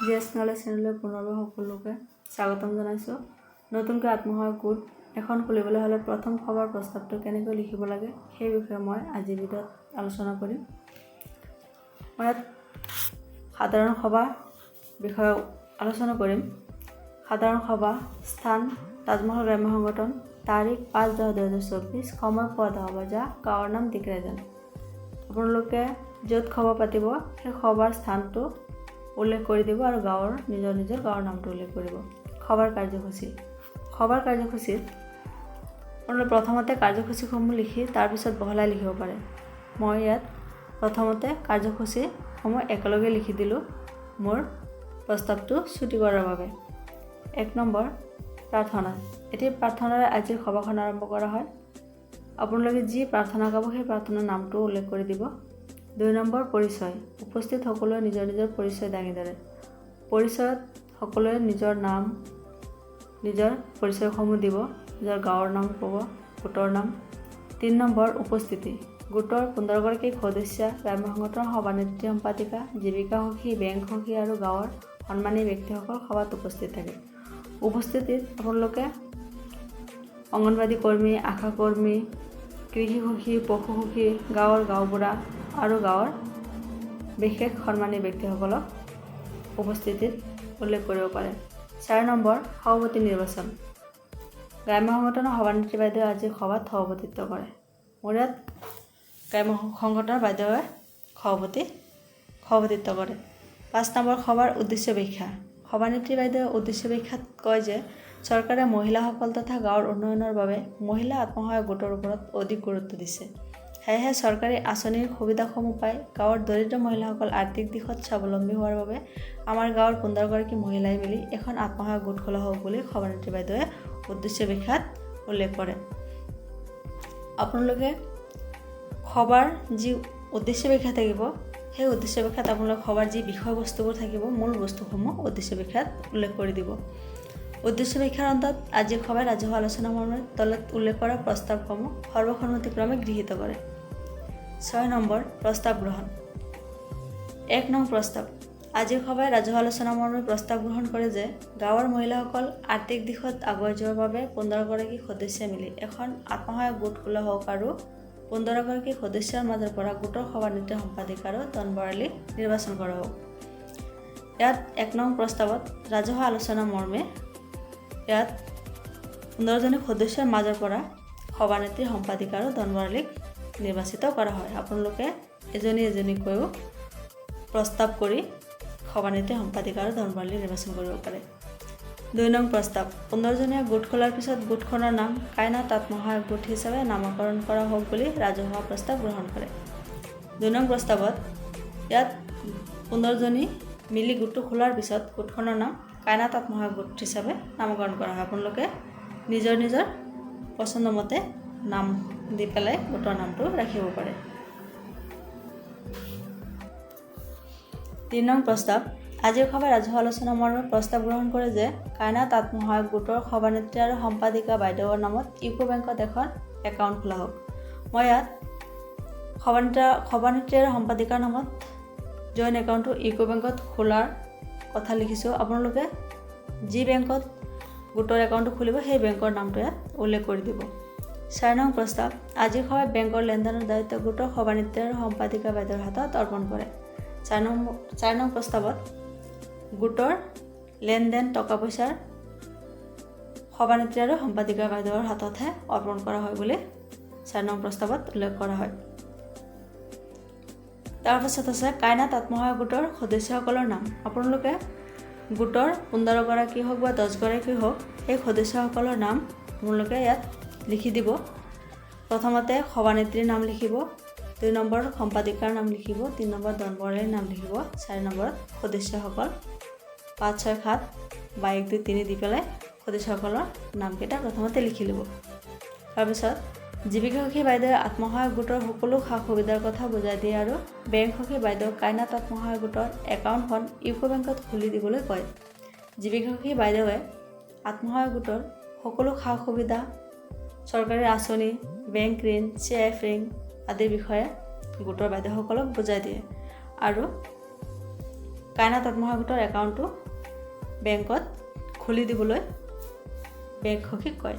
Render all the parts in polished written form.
GS knowledge চেনেললৈ পুনৰবাৰ সকলোকে স্বাগতম জনাইছোঁ। নতুনকৈ আত্মসহায়ক গোট এখন খুলিবলৈ হ'লে প্ৰথম খবৰ প্ৰস্তাৱটো কেনেকৈ লিখিব লাগে সেই বিষয়ে মই আজি ভিডিঅ'ত আলোচনা কৰিম। মই ইয়াত সাধাৰণ সভা বিষয়ে আলোচনা কৰিম। সাধাৰণ সভা স্থান তাজমহল গ্ৰাম্য সংগঠন, তাৰিখ 5-10-2024, সময় পুৱা 10 বজা, গাঁৱৰ নাম দিকৰাজান। আপোনালোকে য'ত সভা পাতিব সেই সভাৰ স্থানটো উল্লেখ কৰি দিব আৰু গাঁৱৰ নিজৰ গাঁৱৰ নামটো উল্লেখ কৰিব। সভাৰ কাৰ্যসূচী আপোনালোকে প্ৰথমতে কাৰ্যসূচীসমূহ লিখি তাৰপিছত বহলাই লিখিব পাৰে। মই ইয়াত প্ৰথমতে কাৰ্যসূচীসমূহ একেলগে লিখি দিলোঁ মোৰ প্ৰস্তাৱটো ছুটি কৰাৰ বাবে। 1 নম্বৰ প্ৰাৰ্থনা। এটি প্ৰাৰ্থনাৰে আজিৰ সভাখন আৰম্ভ কৰা হয়। আপোনালোকে যি প্ৰাৰ্থনা গাব সেই প্ৰাৰ্থনাৰ নামটো উল্লেখ কৰি দিব। 2 নম্বৰ পৰিচয়। উপস্থিত সকলোৱে নিজৰ পৰিচয় দাঙি ধৰে। পৰিচয়ত সকলোৱে নিজৰ নাম, নিজৰ পৰিচয়সমূহ দিব, নিজৰ গাঁৱৰ নাম ক'ব, গোটৰ নাম। 3 নম্বৰ উপস্থিতি। গোটৰ 15 গৰাকী সদস্য, গ্ৰাম্য সংগঠনৰ সভানেত্ৰী, সম্পাদিকা, জীৱিকা সখী, বেংক সখী আৰু গাঁৱৰ সন্মানী ব্যক্তিসকল সভাত উপস্থিত থাকে। উপস্থিতিত আপোনালোকে অংগনবাদী কৰ্মী, আশা কৰ্মী, কৃষি সখী, পশু সখী, গাঁৱৰ গাঁওবুঢ়া আৰু গাঁৱৰ বিশেষ সন্মানী ব্যক্তিসকলক উপস্থিতিত উল্লেখ কৰিব পাৰে। 4 নম্বৰ সভাপতি নিৰ্বাচন। গ্ৰাম্য সংগঠনৰ সভানেত্ৰী বাইদেৱে আজি সভাত সভাপতিত্ব কৰে। মোৰ ইয়াত গ্ৰাম্য সংগঠনৰ বাইদেৱে সভাপতিত্ব কৰে। 5 নম্বৰ সভাৰ উদ্দেশ্য ব্যাখ্যা। সভানেত্ৰী বাইদেৱে উদ্দেশ্য ব্যাখ্যাত কয় যে চৰকাৰে মহিলাসকল তথা গাঁৱৰ উন্নয়নৰ বাবে মহিলা আত্মসহায়ক গোটৰ ওপৰত অধিক গুৰুত্ব দিছে। সেয়েহে চৰকাৰী আঁচনিৰ সুবিধাসমূহ পাই গাঁৱৰ দৰিদ্ৰ মহিলাসকল আৰ্থিক দিশত স্বাৱলম্বী হোৱাৰ বাবে আমাৰ গাঁৱৰ 15 গৰাকী মহিলাই মিলি এখন আত্মসহায়ক গোট খোলা হওক বুলি সভানেত্ৰী বাইদেৱে উদ্দেশ্য ব্যাখ্যাত উল্লেখ কৰে। আপোনালোকে সভাৰ যি উদ্দেশ্য ব্যাখ্যা থাকিব সেই উদ্দেশ্য ব্যাখ্যাত আপোনালোকে সভাৰ যি বিষয়বস্তুবোৰ থাকিব মূল বস্তুসমূহ উদ্দেশ্য ব্যাখ্যাত উল্লেখ কৰি দিব। উদ্দেশ্য ব্যাখ্যাৰ অন্তত আজিৰ সভাই ৰাজহুৱা আলোচনা মৰ্মে তলত উল্লেখ কৰা প্ৰস্তাৱসমূহ সৰ্বসন্মতিক্ৰমে গৃহীত কৰে। 6 নম্বৰ প্ৰস্তাৱ গ্ৰহণ। 1 নং প্ৰস্তাৱ। আজিৰ সভাই ৰাজহুৱা আলোচনা মৰ্মে প্ৰস্তাৱ গ্ৰহণ কৰে যে গাঁৱৰ মহিলাসকল আৰ্থিক দিশত আগুৱাই যোৱাৰ বাবে 15 গৰাকী সদস্যই মিলি এখন আত্মসহায়ক গোট খোলা হওক আৰু 15 গৰাকী সদস্যৰ মাজৰ পৰা গোটৰ সভানেত্ৰী, সম্পাদিকা আৰু ধনবৰালী নিৰ্বাচন কৰা হওক। ইয়াত 1 নং প্ৰস্তাৱত ৰাজহুৱা আলোচনা মৰ্মে ইয়াত 15 জনী সদস্যৰ মাজৰ পৰা সভানেত্ৰী, সম্পাদিকা আৰু ধনবৰালীক নিৰ্বাচিত কৰা হয়। আপোনালোকে এজনীকৈও প্ৰস্তাৱ কৰি সভানেত্ৰী, সম্পাদিকা আৰু ধনবৰালী নিৰ্বাচন কৰিব পাৰে। 2 নং প্ৰস্তাৱ। 15 জনীয়া গোট খোলাৰ পিছত গোটখনৰ নাম কাইনাত আত্মসহায়ক গোট হিচাপে নামকৰণ কৰা হওক বুলি ৰাজহুৱা প্ৰস্তাৱ গ্ৰহণ কৰে। 2 নং প্ৰস্তাৱত ইয়াত 15 জনী মিলি গোটটো খোলাৰ পিছত গোটখনৰ নাম কাইনাত আত্মসহায়ক গোট হিচাপে নামকৰণ কৰা হয়। আপোনালোকে নিজৰ পচন্দ মতে নাম দি পেলাই গোটৰ নামটো ৰাখিব পাৰে। 3 নং প্ৰস্তাৱ। আজিৰ সভাই ৰাজহুৱা আলোচনা মৰ্মে প্ৰস্তাৱ গ্ৰহণ কৰে যে কাইনাত আত্মসহায়ক গোটৰ সভানেত্ৰী আৰু সম্পাদিকা বাইদেউৰ নামত ইউকো বেংকত এখন একাউণ্ট খোলা হওক। মই ইয়াত সভানেত্ৰী আৰু সম্পাদিকাৰ নামত জইণ্ট একাউণ্টটো ইউকো বেংকত খোলাৰ কথা লিখিছোঁ। আপোনালোকে যি বেংকত গোটৰ একাউণ্টটো খুলিব সেই বেংকৰ নামটো ইয়াত উল্লেখ কৰি দিব। 4 নং প্ৰস্তাৱ। আজিৰ সভাই বেংকৰ লেনদেনৰ দায়িত্ব গোটৰ সভানেত্ৰী আৰু সম্পাদিকা বাইদেউৰ হাতত অৰ্পণ কৰে। 4 নং প্ৰস্তাৱত গোটৰ লেনদেন টকা পইচাৰ সভানেত্ৰী আৰু সম্পাদিকা বাইদেউৰ হাততহে অৰ্পণ কৰা হয় বুলি 4 নং প্ৰস্তাৱত উল্লেখ কৰা হয়। তাৰপাছত আছে কাইনাত আত্মসহায়ক গোটৰ সদস্যসকলৰ নাম। আপোনালোকে গোটৰ 15 গৰাকী হওক বা 10 গৰাকী হওক সেই সদস্যসকলৰ নাম আপোনালোকে ইয়াত লিখি দিব। প্ৰথমতে সভানেত্ৰীৰ নাম লিখিব, 2 নম্বৰ সম্পাদিকাৰ নাম লিখিব, 3 নম্বৰ ধনবৰালীৰ নাম লিখিব, 4 নম্বৰত সদস্যসকল 5, 6, 7 বা 1, 2, 3 দি পেলাই সদস্যসকলৰ নামকেইটা প্ৰথমতে লিখি ল'ব। তাৰপিছত জীৱিকা সখী বাইদেৱে আত্মসহায়ক গোটৰ সকলো সা সুবিধাৰ কথা বুজাই দিয়ে আৰু বেংক সখী বাইদেউক কাইনাত আত্মসহায়ক গোটৰ একাউণ্টখন ইউকো বেংকত খুলি দিবলৈ কয়। জীৱিকা সখী বাইদেৱে আত্মসহায়ক গোটৰ সকলো সা সুবিধা, চৰকাৰী আঁচনি, বেংক ঋণ, CIF ঋণ আদিৰ বিষয়ে গোটৰ বাইদেউসকলক বুজাই দিয়ে আৰু কাইনাত আত্মসহায়ক গোটৰ একাউণ্টটো বেংকত খুলি দিবলৈ বেংক সখীক কয়।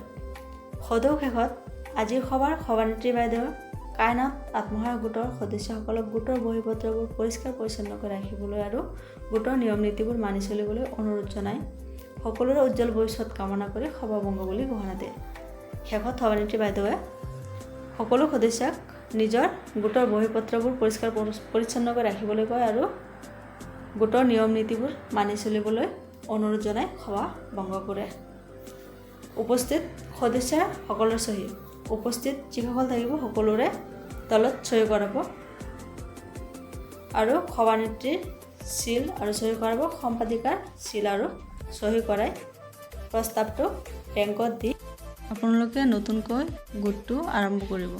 সদৌ শেষত আজিৰ সভাৰ সভানেত্ৰী বাইদেৱে কাইনাত আত্মসহায়ক গোটৰ সদস্যসকলক গোটৰ বহীপত্ৰবোৰ পৰিষ্কাৰ পৰিচ্ছন্নকৈ ৰাখিবলৈ আৰু গোটৰ নিয়ম নীতিবোৰ মানি চলিবলৈ অনুৰোধ জনাই সকলোৰে উজ্জ্বল ভৱিষ্যত কামনা কৰি সভাভংগ বুলি ঘোষণা দিয়ে। শেষত সভানেত্ৰী বাইদেৱে সকলো সদস্যক নিজৰ গোটৰ বহীপত্ৰবোৰ পৰিষ্কাৰ পৰিচ্ছন্নকৈ ৰাখিবলৈ কয় আৰু গোটৰ নিয়ম নীতিবোৰ মানি চলিবলৈ অনুৰোধ জনাই সভা ভংগ কৰে। উপস্থিত সদস্যসকলৰ চহী। উপস্থিত যিসকল থাকিব সকলোৰে তলত চহী কৰাব আৰু সভানেত্ৰীৰ চিল আৰু চহী কৰাব। সম্পাদিকাৰ চিল আৰু চহী কৰাই প্ৰস্তাৱটো বেংকত দি আপোনালোকে নতুনকৈ গোটটো আৰম্ভ কৰিব।